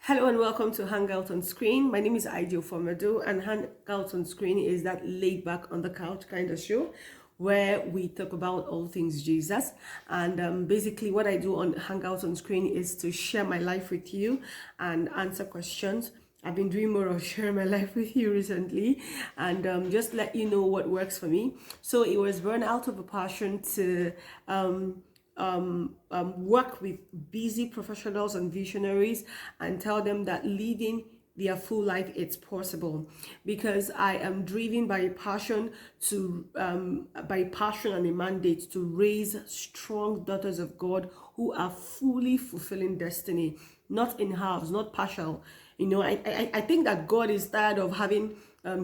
Hello and welcome to Hangout on Screen. My name is Ufomadu, and Hangout on Screen is that laid back on the couch kind of show where we talk about all things Jesus. And basically what I do on Hangout on Screen is to share my life with you and answer questions. I've been doing more of sharing my life with you recently, and just let you know what works for me. So it was born out of a passion to work with busy professionals and visionaries and tell them that living their full life, it's possible, because I am driven by a passion and a mandate to raise strong daughters of God who are fully fulfilling destiny, not in halves, not partial. I think that God is tired of having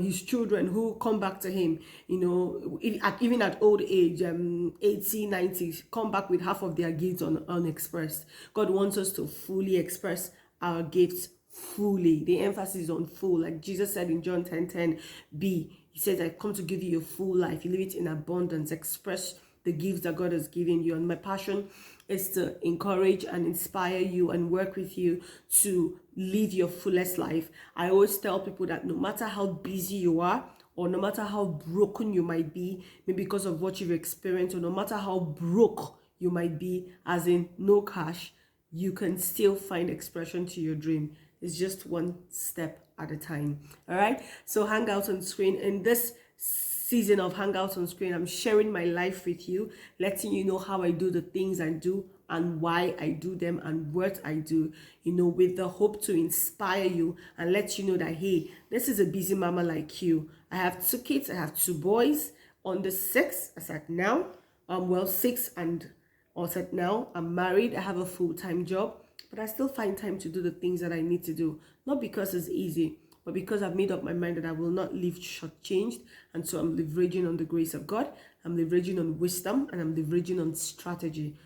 his children who come back to him, even at old age, 80, 90, come back with half of their gifts unexpressed. God wants us to fully express our gifts fully. The emphasis is on full, like Jesus said in John 10:10b. He says, I come to give you a full life. You live it in abundance. Express the gifts that God has given you. And my passion is to encourage and inspire you and work with you to live your fullest life. I always tell people that no matter how busy you are, or no matter how broken you might be, maybe because of what you've experienced, or no matter how broke you might be, as in no cash, you can still find expression to your dream. It's just one step at a time. All right. So Hangouts on Screen, in this season of Hangouts on Screen, I'm sharing my life with you, letting you know how I do the things I do and why I do them and what I do, with the hope to inspire you and let you know that, hey, this is a busy mama like you. I have 2 kids. I have 2 boys. On the 6th, as at now, 6 and also now, I'm married. I have a full-time job, but I still find time to do the things that I need to do. Not because it's easy, but because I've made up my mind that I will not live shortchanged. And so I'm leveraging on the grace of God. I'm leveraging on wisdom, and I'm leveraging on strategy.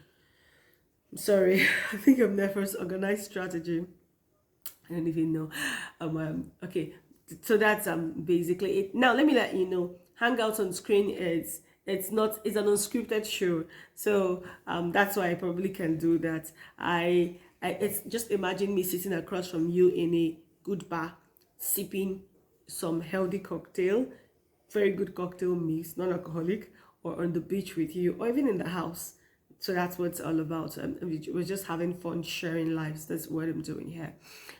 I'm sorry, I think I'm nervous. Organized strategy. I don't even know. Okay, so that's basically it. Now let me let you know, Hangouts on Screen is it's an unscripted show, so that's why I probably can do that. It's just imagine me sitting across from you in a good bar, sipping some healthy cocktail, very good cocktail mix, non-alcoholic, or on the beach with you, or even in the house. So that's what it's all about. We're just having fun, sharing lives. That's what I'm doing here.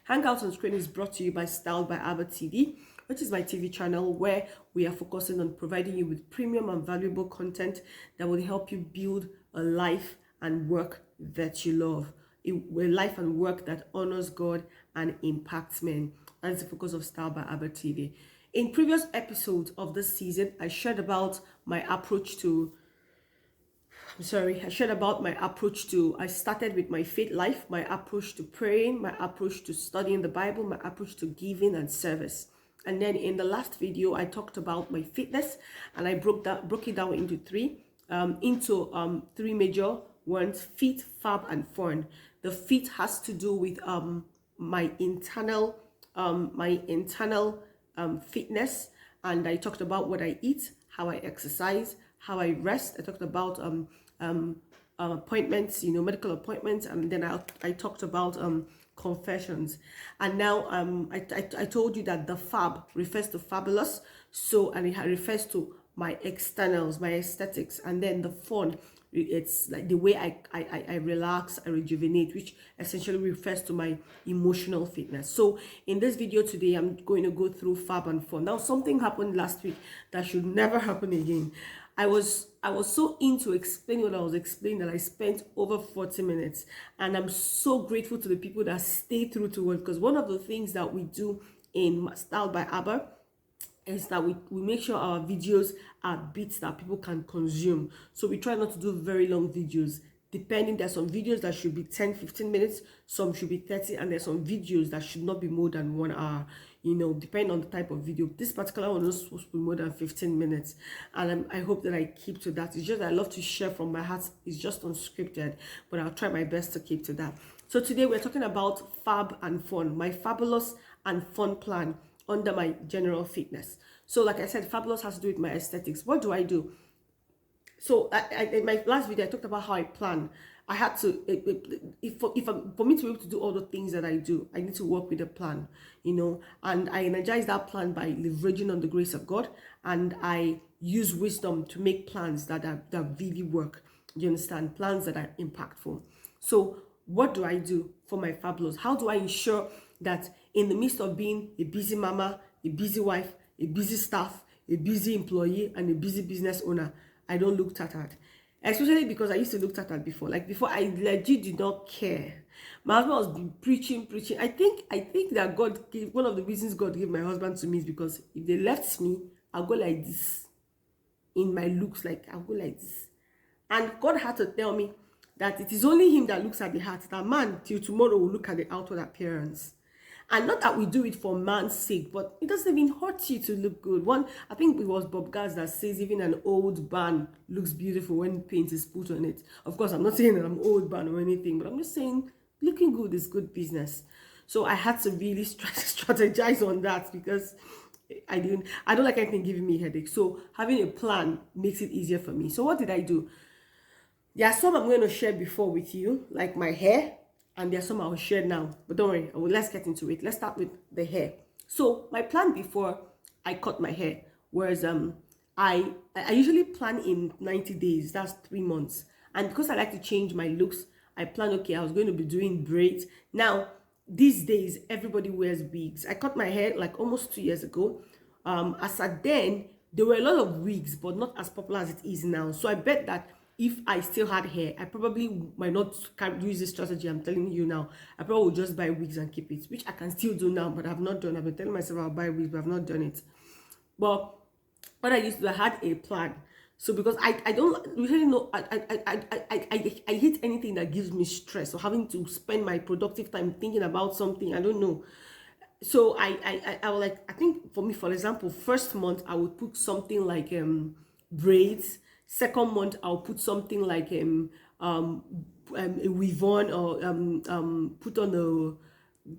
Hangouts on Screen is brought to you by Styled by Abba TV, which is my TV channel where we are focusing on providing you with premium and valuable content that will help you build a life and work that you love. A life and work that honors God and impacts men. That's the focus of Styled by Abba TV. In previous episodes of this season, I shared about my approach to I started with my faith life, my approach to praying, my approach to studying the Bible, my approach to giving and service. And then in the last video, I talked about my fitness, and I broke it down into three major ones: fit, fab, and fun. The fit has to do with my internal fitness, and I talked about what I eat, how I exercise, how I rest. I talked about appointments, medical appointments, and then I talked about confessions. And now I told you that the fab refers to fabulous, and it refers to my externals, my aesthetics, and then the fun, it's like the way I relax, I rejuvenate, which essentially refers to my emotional fitness. So in this video today, I'm going to go through fab and fun. Now, something happened last week that should never happen again. I was so into explaining what I was explaining that I spent over 40 minutes, and I'm so grateful to the people that stay through to it, because one of the things that we do in Styled by Abba is that we make sure our videos are bits that people can consume. So we try not to do very long videos. There's some videos that should be 10-15 minutes, some should be 30, and there's some videos that should not be more than 1 hour, depending on the type of video. This particular one is supposed to be more than 15 minutes, and I hope that I keep to that. It's just that I love to share from my heart. It's just unscripted, but I'll try my best to keep to that. So today we're talking about fab and fun, my fabulous and fun plan under my general fitness. So like I said, fabulous has to do with my aesthetics. What do I do? So in my last video, I talked about how I plan. I had to, for me to be able to do all the things that I do, I need to work with a plan, and I energize that plan by leveraging on the grace of God, and I use wisdom to make plans that really work. You understand? Plans that are impactful. So what do I do for my fabulous? How do I ensure that in the midst of being a busy mama, a busy wife, a busy staff, a busy employee, and a busy business owner, I don't look tattered? Especially because I used to look tattered before. Like before, I legit did not care. My husband was preaching. I think that God gave, one of the reasons God gave my husband to me is because if they left me, I'll go like this. In my looks, like I'll go like this. And God had to tell me that it is only him that looks at the heart. That man till tomorrow will look at the outward appearance. And not that we do it for man's sake, but it doesn't even hurt you to look good. I think it was Bob Gaz that says even an old barn looks beautiful when paint is put on it. Of course, I'm not saying that I'm old barn or anything, but I'm just saying looking good is good business. So I had to really strategize on that, because I don't like anything giving me a headache. So having a plan makes it easier for me. So what did I do? There are some I'm going to share before with you, like my hair, and there are some I'll share now. But don't worry, let's get into it. Let's start with the hair. So my plan before I cut my hair was I usually plan in 90 days. That's 3 months. And because I like to change my looks, I planned, okay, I was going to be doing braids. Now, these days, everybody wears wigs. I cut my hair like almost 2 years ago. As at then, there were a lot of wigs, but not as popular as it is now. So I bet that if I still had hair, I probably might not use this strategy I'm telling you now. I probably would just buy wigs and keep it, which I can still do now, but I've not done. I've been telling myself I'll buy wigs, but I've not done it. But what I used to do, I had a plan. So because I don't really know, I hate anything that gives me stress or having to spend my productive time thinking about something. I don't know. So I was like, I think for me, for example, first month I would put something like braids. Second month I'll put something like a weave-on, or put on a,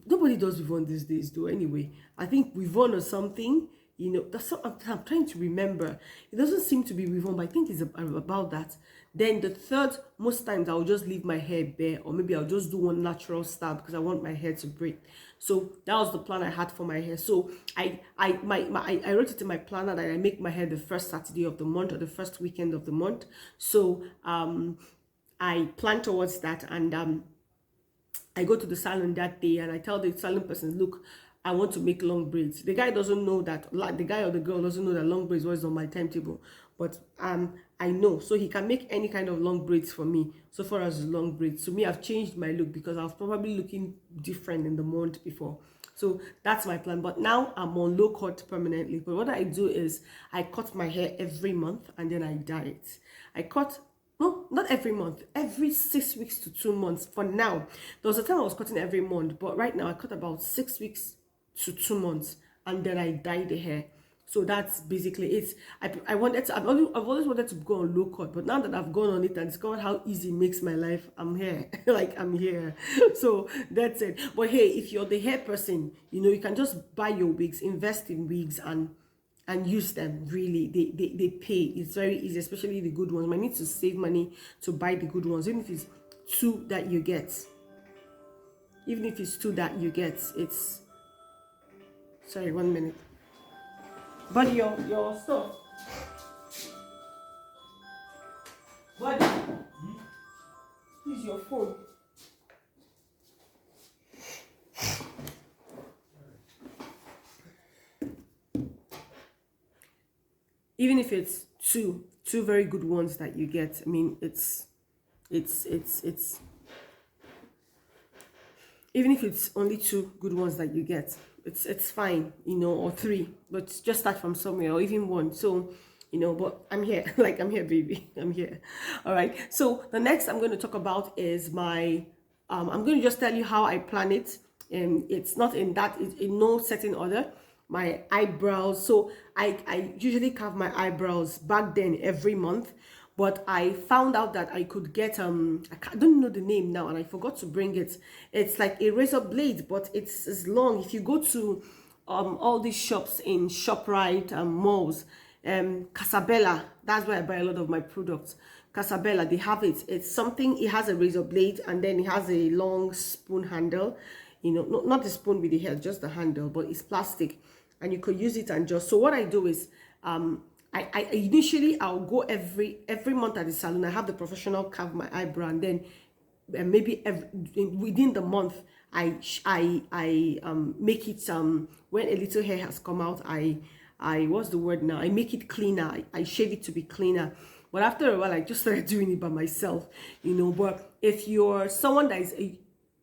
nobody does weave-on these days though. Anyway, I think weave-on or something. That's what I'm trying to remember. It doesn't seem to be weave-on, but I think it's about that. Then the third, most times I'll just leave my hair bare, or maybe I'll just do one natural style because I want my hair to break. So that was the plan I had for my hair. So I wrote it in my planner that I make my hair the first Saturday of the month or the first weekend of the month. So I plan towards that, and I go to the salon that day and I tell the salon person, look, I want to make long braids. The guy doesn't know that, like the guy or the girl doesn't know that long braids was on my timetable, but I know, so he can make any kind of long braids for me. So far as long braids, to me, I've changed my look because I was probably looking different in the month before. So that's my plan. But now I'm on low cut permanently. But what I do is I cut my hair every month and then I dye it. I cut, no, not every month, every 6 weeks to 2 months. For now, there was a time I was cutting every month, but right now I cut about 6 weeks to 2 months, and then I dye the hair. So that's basically it. I've always wanted to go on low cut, but now that I've gone on it and discovered how easy it makes my life, I'm here. Like, I'm here. So that's it. But hey, if you're the hair person, you can just buy your wigs, invest in wigs, and use them. Really, they pay. It's very easy, especially the good ones. You might need to save money to buy the good ones, even if it's two that you get. It's, sorry, 1 minute. Buddy, your stuff. Buddy, use your phone. Even if it's two very good ones that you get, I mean, it's even if it's only 2 good ones that you get, it's fine, or 3, but just start from somewhere, or even 1. So, but I'm here. Like, I'm here, baby. I'm here. All right. So the next I'm going to talk about is my I'm going to just tell you how I plan it, and it's not in no certain order. My eyebrows, so I usually carve my eyebrows back then every month, but I found out that I could get I don't know the name now, and I forgot to bring it. It's like a razor blade, but it's long. If you go to all these shops in ShopRite and malls, Casabella, that's where I buy a lot of my products. Casabella, they have it. It's something, it has a razor blade, and then it has a long spoon handle, you know, not the spoon with the head, just the handle, but it's plastic, and you could use it. And just, so what I do is, I initially, I'll go every month at the salon. I have the professional carve my eyebrow, and then maybe within the month, I make it, when a little hair has come out, I what's the word now, I make it cleaner. I shave it to be cleaner. But after a while, I just started doing it by myself, you know. But if you're someone that is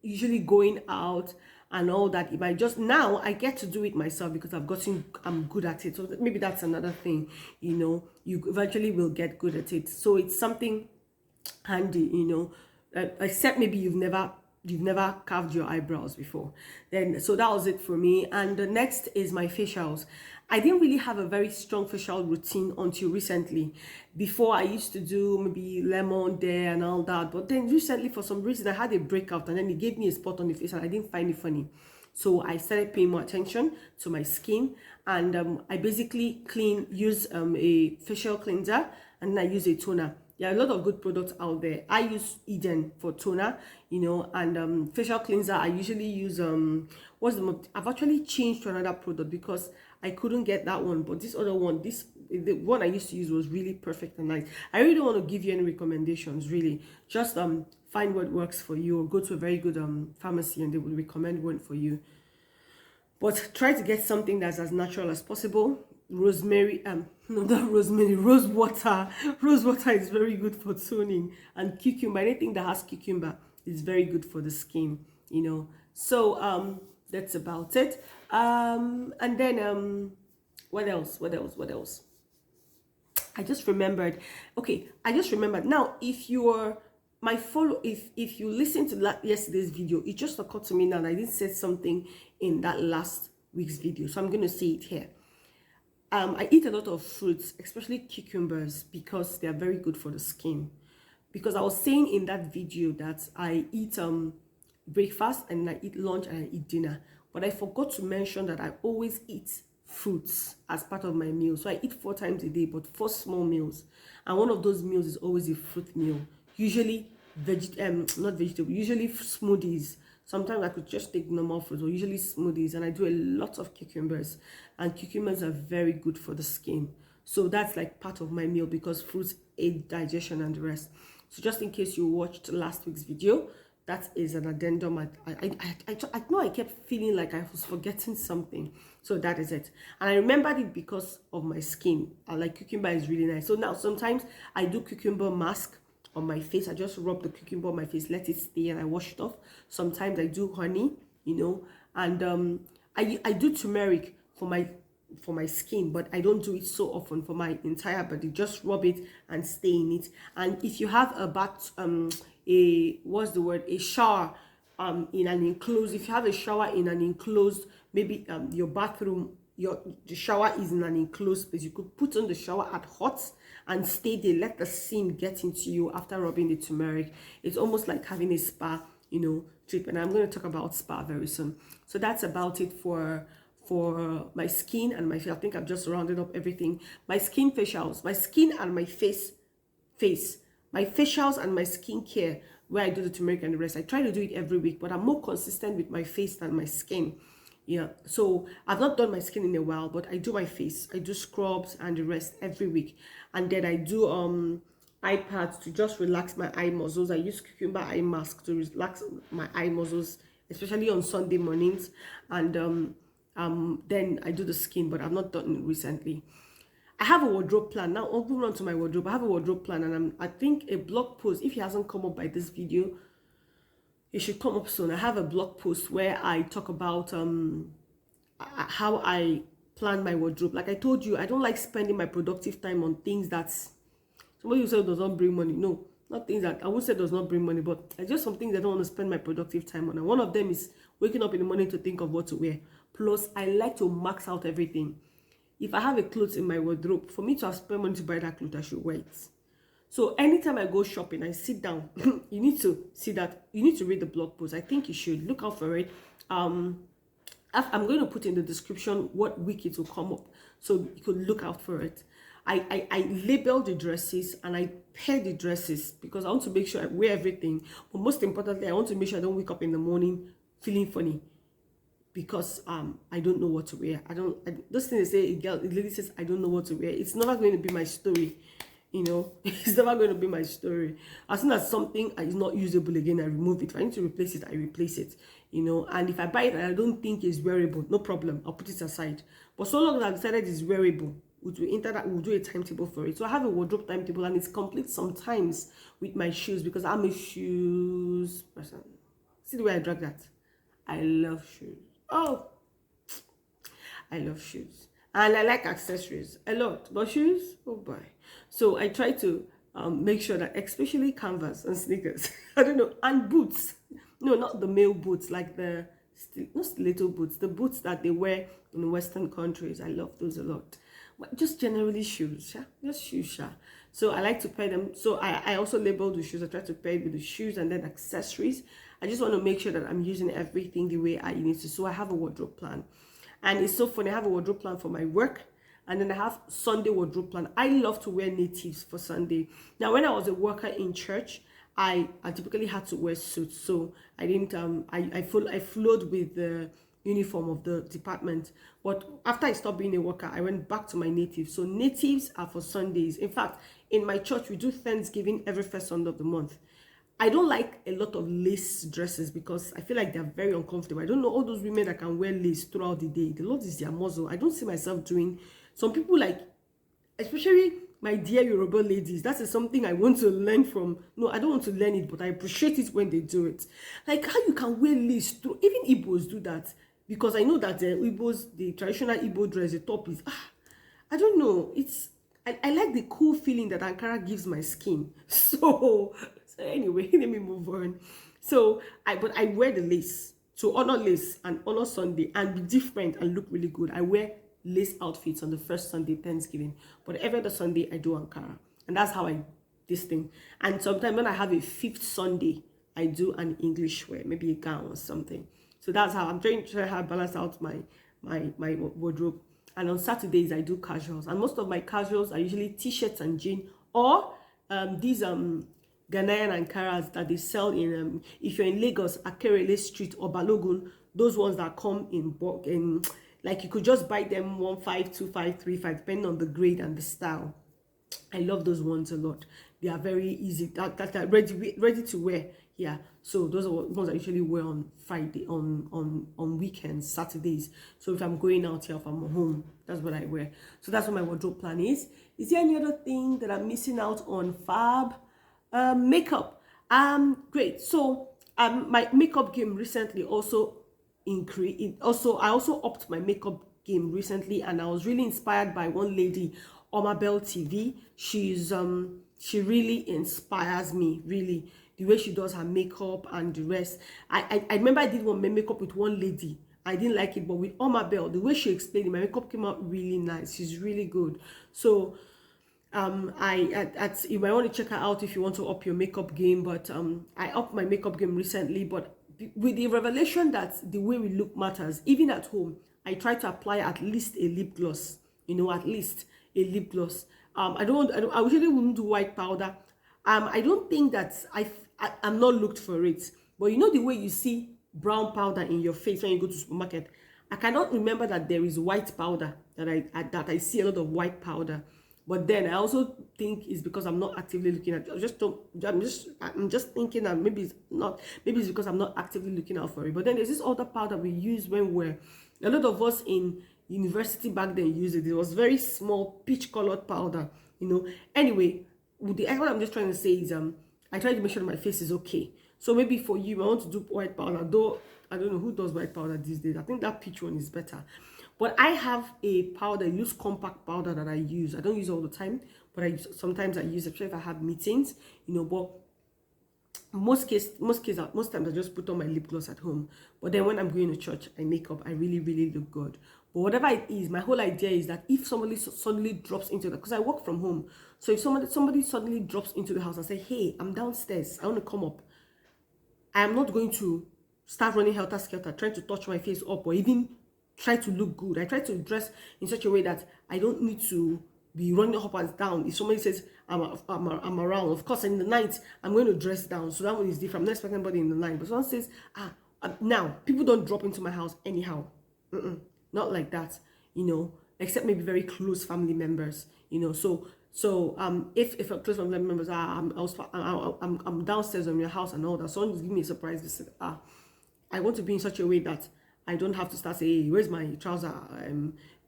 usually going out and all that, if I just, now I get to do it myself because I'm good at it. So maybe that's another thing, you know, you eventually will get good at it. So it's something handy, you know, except maybe you've never carved your eyebrows before. Then, so that was it for me. And the next is my facials. I didn't really have a very strong facial routine until recently. Before, I used to do maybe lemon there and all that, but then recently, for some reason, I had a breakout, and then it gave me a spot on the face, and I didn't find it funny. So I started paying more attention to my skin, and I basically use a facial cleanser, and then I use a toner. There are a lot of good products out there. I use Eden for toner, you know, and facial cleanser, I usually use I've actually changed to another product because I couldn't get that one, but this other one, the one I used to use was really perfect and nice. I really don't want to give you any recommendations, really. Just find what works for you, or go to a very good pharmacy and they will recommend one for you. But try to get something that's as natural as possible. Rosemary, no, not rosemary, rose water. Rose water is very good for toning, and cucumber, anything that has cucumber is very good for the skin, you know. So that's about it. And then what else? I just remembered. Okay, I just remembered. Now, if you're if you listen to yesterday's video, it just occurred to me now that I didn't say something in that last week's video, so I'm going to say it here. I eat a lot of fruits, especially cucumbers, because they are very good for the skin. Because I was saying in that video that I eat breakfast, and I eat lunch, and I eat dinner, but I forgot to mention that I always eat fruits as part of my meal. So I eat 4 times a day, but 4 small meals, and one of those meals is always a fruit meal, usually not vegetable, usually smoothies. Sometimes I could just take normal fruits, or usually smoothies, and I do a lot of cucumbers, and cucumbers are very good for the skin. So that's like part of my meal, because fruits aid digestion and the rest. So just in case you watched last week's video, that is an addendum. I know I kept feeling like I was forgetting something, so that is it. And I remembered it because of my skin. I like cucumber, is really nice. So now sometimes I do cucumber mask on my face. I just rub the cucumber on my face, let it stay, and I wash it off. Sometimes I do honey, you know, and I do turmeric for my skin, but I don't do it so often for my entire body. Just rub it and stay in it. And if you have a bath, a shower in an enclosed, if you have a shower in an enclosed, maybe your bathroom, the shower is in an enclosed space, you could put on the shower at hot and stay there, let the steam get into you after rubbing the turmeric. It's almost like having a spa, you know, trip. And I'm going to talk about spa very soon. So that's about it for my skin and my face. I think I've just rounded up everything. My skin facials, my skin and my face, my facials and my skincare, where I do the turmeric and the rest. I try to do it every week, but I'm more consistent with my face than my skin. Yeah, so I've not done my skin in a while, but I do my face. I do scrubs and the rest every week. And then I do eye pads to just relax my eye muscles. I use cucumber eye mask to relax my eye muscles, especially on Sunday mornings. And then I do the skin, but I've not done it recently. I have a wardrobe plan. Now I'll move on to my wardrobe. I have a wardrobe plan, and I think a blog post, if it hasn't come up by this video, it should come up soon. I have a blog post where I talk about how I plan my wardrobe. Like I told you, I don't like spending my productive time on things that somebody who said does not bring money. No, not things that I would say does not bring money, but I just some things I don't want to spend my productive time on. And one of them is waking up in the morning to think of what to wear. Plus, I like to max out everything. If I have a clothes in my wardrobe, for me to have spent money to buy that clothes, I should wear it. So anytime I go shopping, I sit down. You need to see that. You need to read the blog post. I think you should look out for it. I'm going to put in the description what week it will come up, so you could look out for it. I label the dresses and I pair the dresses because I want to make sure I wear everything. But most importantly, I want to make sure I don't wake up in the morning feeling funny because I don't know what to wear. Those things they say, a lady says I don't know what to wear. It's never going to be my story. It's never going to be my story. As soon as something is not usable again, I remove it. If I need to replace it, I replace it. And if I buy it and I don't think it's wearable, no problem, I'll put it aside. But so long as I've decided it's wearable, we'll do a timetable for it. So I have a wardrobe timetable, and it's complete sometimes with my shoes because I'm a shoes person. See the way I drag that? I love shoes. Oh, I love shoes. And I like accessories a lot, but shoes, oh boy. So I try to make sure that, especially canvas and sneakers, I don't know, and boots. No, not the male boots, like not stiletto boots, the boots that they wear in Western countries. I love those a lot. But just generally shoes, yeah? Just shoes, yeah. So I like to pair them. So I also label the shoes. I try to pair it with the shoes and then accessories. I just want to make sure that I'm using everything the way I need to. So I have a wardrobe plan. And it's so funny, I have a wardrobe plan for my work, and then I have Sunday wardrobe plan. I love to wear natives for Sunday. Now, when I was a worker in church, I typically had to wear suits, so I didn't. I flowed with the uniform of the department. But after I stopped being a worker, I went back to my natives. So natives are for Sundays. In fact, in my church, we do Thanksgiving every first Sunday of the month. I don't like a lot of lace dresses because I feel like they're very uncomfortable. I don't know all those women that can wear lace throughout the day. The Lord is their muzzle. I don't see myself doing. Some people like, especially my dear Yoruba ladies, that is something I want to learn from. No, I don't want to learn it, but I appreciate it when they do it. Like how you can wear lace through. Even Igbos do that because I know that Igbos, the traditional Igbo dress, the top is, I don't know. I like the cool feeling that Ankara gives my skin. So anyway, let me move on. So I wear the lace to honor lace and honor Sunday and be different and look really good. I wear lace outfits on the first Sunday Thanksgiving, but every other Sunday I do Ankara, and that's how I this thing. And sometimes when I have a fifth Sunday, I do an English wear, maybe a gown or something. So that's how I'm trying to balance out my wardrobe. And on Saturdays I do casuals, and most of my casuals are usually t-shirts and jeans, or these Ghanaian Ankaras that they sell in if you're in Lagos, Akerele Street or Balogun, those ones that come in bulk, and like you could just buy them 1,525, 35 depending on the grade and the style. I love those ones a lot. They are very easy, that are ready to wear. Yeah, so those are ones I usually wear on Friday, on weekends, Saturdays. So if I'm going out here, if I'm home, that's what I wear. So that's what my wardrobe plan is. Is there any other thing that I'm missing out on? Fab? Makeup. Great. So my makeup game recently also increased. I also upped my makeup game recently, and I was really inspired by one lady, Omabel TV. She really inspires me, really, the way she does her makeup and the rest. I remember I did one makeup with one lady. I didn't like it, but with Omabel, the way she explained it, my makeup came out really nice. She's really good. So you might want to check her out if you want to up your makeup game. But I upped my makeup game recently, but with the revelation that the way we look matters, even at home, I try to apply at least a lip gloss. At least a lip gloss. I usually wouldn't do white powder. I don't think that I'm not looked for it, but the way you see brown powder in your face when you go to supermarket, I cannot remember that there is white powder that I see a lot of white powder. But then I also think it's because I'm not actively looking at it. I'm just thinking that maybe it's because I'm not actively looking out for it. But then there's this other powder we use when a lot of us in university back then used it. It was very small peach colored powder, Anyway, what I'm just trying to say is I try to make sure my face is okay. So maybe for you, I want to do white powder, though I don't know who does white powder these days. I think that peach one is better. But I have a powder, loose compact powder that I use. I don't use it all the time, but sometimes I use it, especially if I have meetings, But most times I just put on my lip gloss at home. But then when I'm going to church, I make up. I really, really look good. But whatever it is, my whole idea is that if somebody suddenly drops into because I work from home, so if somebody suddenly drops into the house and say, "Hey, I'm downstairs, I want to come up," I am not going to start running helter-skelter, trying to touch my face up or even try to look good. I try to dress in such a way that I don't need to be running up and down. If somebody says I'm around, of course in the night I'm going to dress down, so that one is different. I'm not expecting anybody in the night. But someone says, now people don't drop into my house anyhow. Not like that, except maybe very close family members, So if a close family members I'm downstairs on your house and all that, someone just give me a surprise visit. I want to be in such a way that I don't have to start saying, hey, where's my trouser?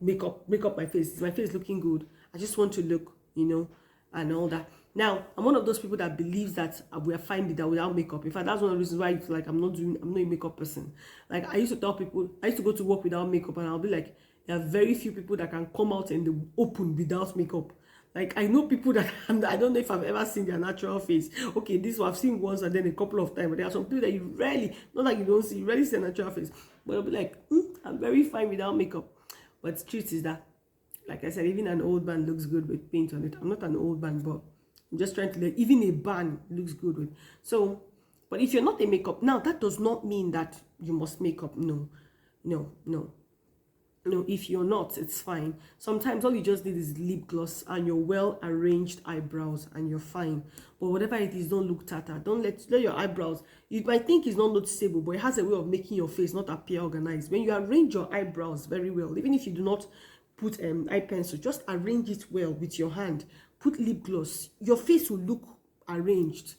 Make up my face. Is my face looking good? I just want to look, and all that. Now, I'm one of those people that believes that we are fine without makeup. In fact, that's one of the reasons why it's like I'm not a makeup person. Like I used to tell people, I used to go to work without makeup, and I'll be like, there are very few people that can come out in the open without makeup. Like I know people that I don't know if I've ever seen their natural face. Okay, this one I've seen once and then a couple of times, but there are some people that you rarely, not like you don't see, you rarely see a natural face. But I'll be like, I'm very fine without makeup. But the truth is that, like I said, even an old man looks good with paint on it. I'm not an old man, but I'm just trying to let, even a band looks good with. So, but if you're not a makeup, now that does not mean that you must make up. No. If you're not, it's fine. Sometimes all you just need is lip gloss and your well-arranged eyebrows and you're fine. But whatever it is, don't look tattered. Don't let your eyebrows, you might think it's not noticeable, but it has a way of making your face not appear organized. When you arrange your eyebrows very well, even if you do not put eye pencil, just arrange it well with your hand. Put lip gloss. Your face will look arranged.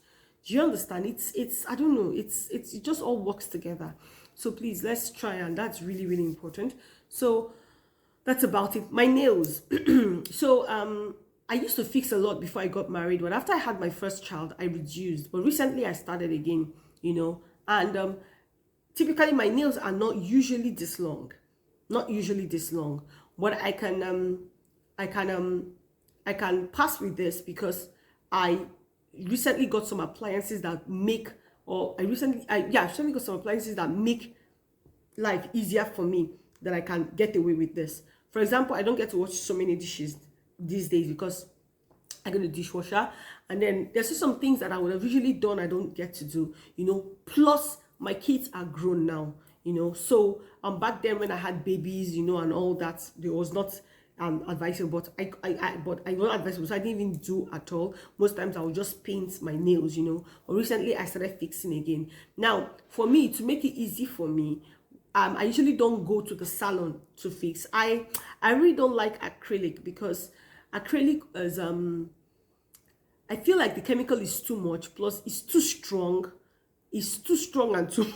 Do you understand? It's I don't know. It just all works together. So please, let's try, and that's really, really important. So that's about it. My nails. So I used to fix a lot before I got married, but after I had my first child, I reduced. But recently I started again, and typically my nails are not usually this long. Not usually this long. But I can pass with this because I recently got some appliances that make, I recently got some appliances that make life easier for me, that I can get away with this. For example, I don't get to wash so many dishes these days because I go to the dishwasher, and then there's just some things that I would have usually done I don't get to do, plus my kids are grown now, so back then when I had babies, and all that, there was not advisable, but I not advisable, so I didn't even do at all. Most times I would just paint my nails, But recently I started fixing again. Now, for me, to make it easy for me, I usually don't go to the salon to fix. I really don't like acrylic because acrylic is I feel like the chemical is too much, plus it's too strong. It's too strong and too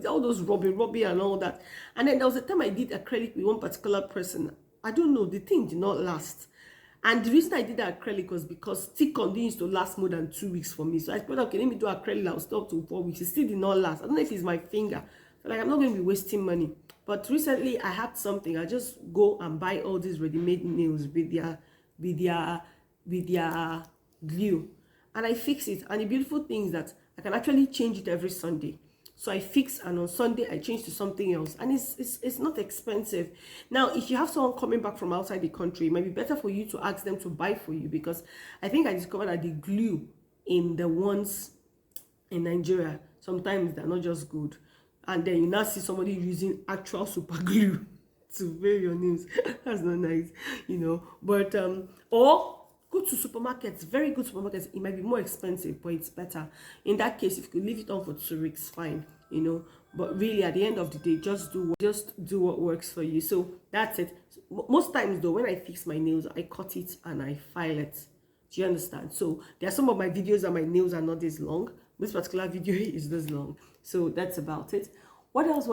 all those rubby and all that. And then there was a time I did acrylic with one particular person. I don't know, the thing did not last. And the reason I did that acrylic was because stick continues to last more than 2 weeks for me. So I thought, okay, let me do acrylic, I'll stop to 4 weeks. It still did not last. I don't know if it's my finger. Like, I'm not going to be wasting money. But recently I had something. I just go and buy all these ready-made nails with their glue, and I fix it. And the beautiful thing is that I can actually change it every Sunday. So I fix, and on Sunday I change to something else, and it's not expensive. Now, if you have someone coming back from outside the country, it might be better for you to ask them to buy for you, because I think I discovered that the glue in the ones in Nigeria, sometimes they're not just good. And then you now see somebody using actual super glue to wear your nails. That's not nice, But or go to supermarkets, very good supermarkets. It might be more expensive, but it's better. In that case, if you could leave it on for 2 weeks, fine, But really, at the end of the day, just do what works for you. So that's it. Most times, though, when I fix my nails, I cut it and I file it. Do you understand? So there are some of my videos that my nails are not this long. This particular video is this long. So that's about it. What else?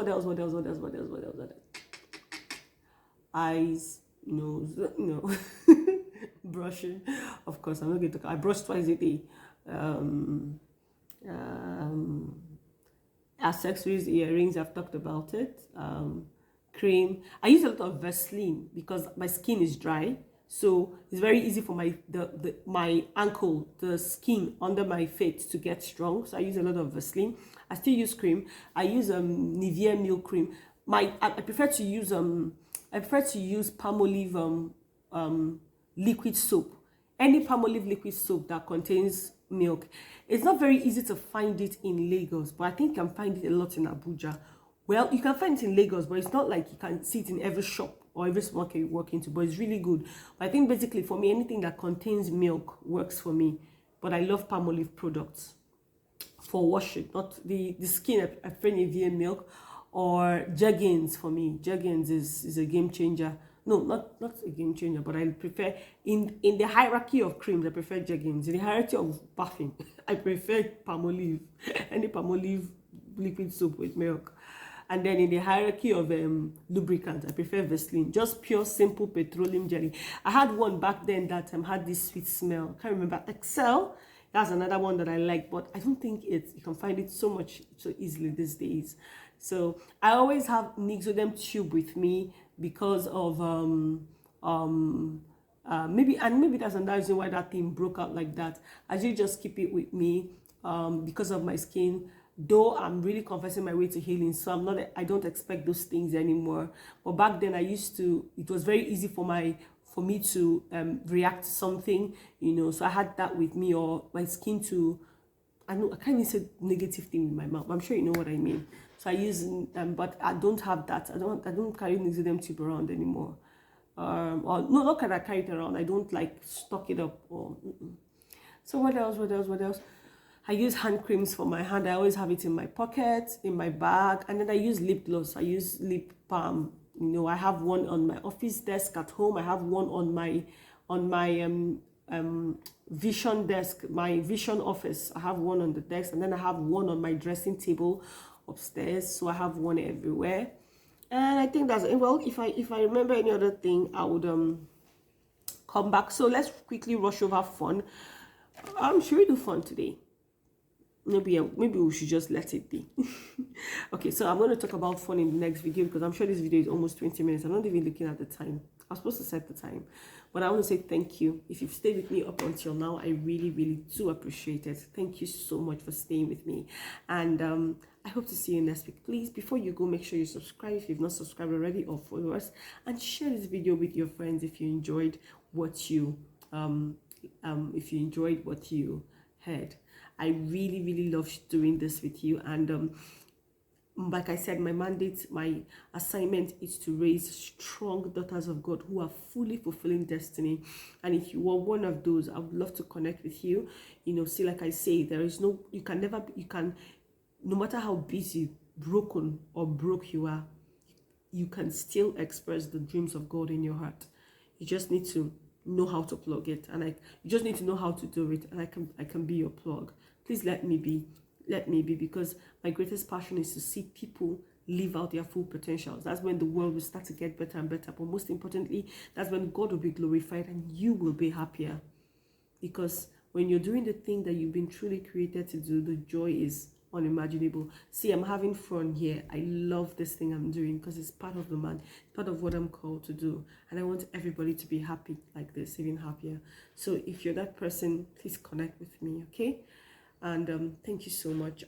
Eyes, nose, brushing. Of course, I'm not going to. I brush twice a day. Accessories, earrings, I've talked about it. Cream. I use a lot of Vaseline because my skin is dry. So it's very easy for my ankle, the skin under my feet to get strong. So I use a lot of Vaseline. I still use cream. I use Nivea milk cream. I prefer to use Palmolive liquid soap. Any Palmolive liquid soap that contains milk. It's not very easy to find it in Lagos, but I think you can find it a lot in Abuja, Well, you can find it in Lagos, but it's not like you can see it in every shop or every supermarket you walk into, but it's really good. But I think basically for me, anything that contains milk works for me. But I love Palmolive products for washing, not the skin. I prefer Nivea milk or Jergens for me. Jergens is a game changer. No, not a game changer, but I prefer in the hierarchy of creams, I prefer Jergens. In the hierarchy of bathing, I prefer Palmolive. Any Palmolive liquid soap with milk. And then in the hierarchy of lubricants, I prefer Vaseline, just pure, simple petroleum jelly. I had one back then that had this sweet smell. I can't remember. Excel, that's another one that I like, but I don't think you can find it so easily these days. So I always have Nixoderm tube with me because of maybe that's another reason why that thing broke out like that. I do just keep it with me because of my skin. Though I'm really confessing my way to healing, so I don't expect those things anymore. But back then it was very easy for me to react to something, so I had that with me, or my skin to, I can't even say negative thing with my mouth, I'm sure you know what I mean. So I use but I don't have that. I don't carry Nixoderm tube around anymore. Or no, not that I carry it around. I don't like stock it up or. So what else? I use hand creams for my hand. I always have it in my pocket, in my bag. And then I use lip gloss. I use lip balm. I have one on my office desk at home. I have one on my vision desk, my vision office. I have one on the desk. And then I have one on my dressing table upstairs. So I have one everywhere. And I think that's it. Well, if I remember any other thing, I would come back. So let's quickly rush over fun. Should we do fun today? Maybe we should just let it be. Okay, so I'm going to talk about fun in the next video because I'm sure this video is almost 20 minutes. I'm not even looking at the time. I was supposed to set the time, but I want to say thank you. If you've stayed with me up until now, I really, really do appreciate it. Thank you so much for staying with me, and I hope to see you next week. Please, before you go, make sure you subscribe if you've not subscribed already, or follow us, and share this video with your friends if you enjoyed what you heard. I really, really love doing this with you, and like I said, my mandate, my assignment is to raise strong daughters of God who are fully fulfilling destiny. And if you are one of those, I would love to connect with you. See, like I say, no matter how busy, broken, or broke you are, you can still express the dreams of God in your heart. You just need to know how to plug it, and you just need to know how to do it, and I can be your plug. Please let me be, because my greatest passion is to see people live out their full potentials. That's when the world will start to get better and better, but most importantly, that's when God will be glorified and you will be happier, because when you're doing the thing that you've been truly created to do, the joy is unimaginable. See, I'm having fun here. I love this thing I'm doing because it's part of it's part of what I'm called to do, and I want everybody to be happy like this, even happier. So if you're that person, please connect with me, okay? And thank you so much.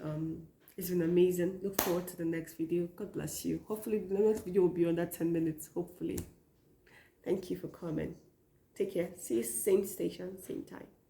It's been amazing. Look forward to the next video. God bless you. Hopefully the next video will be under 10 minutes, hopefully. Thank you for coming. Take care. See you same station, same time.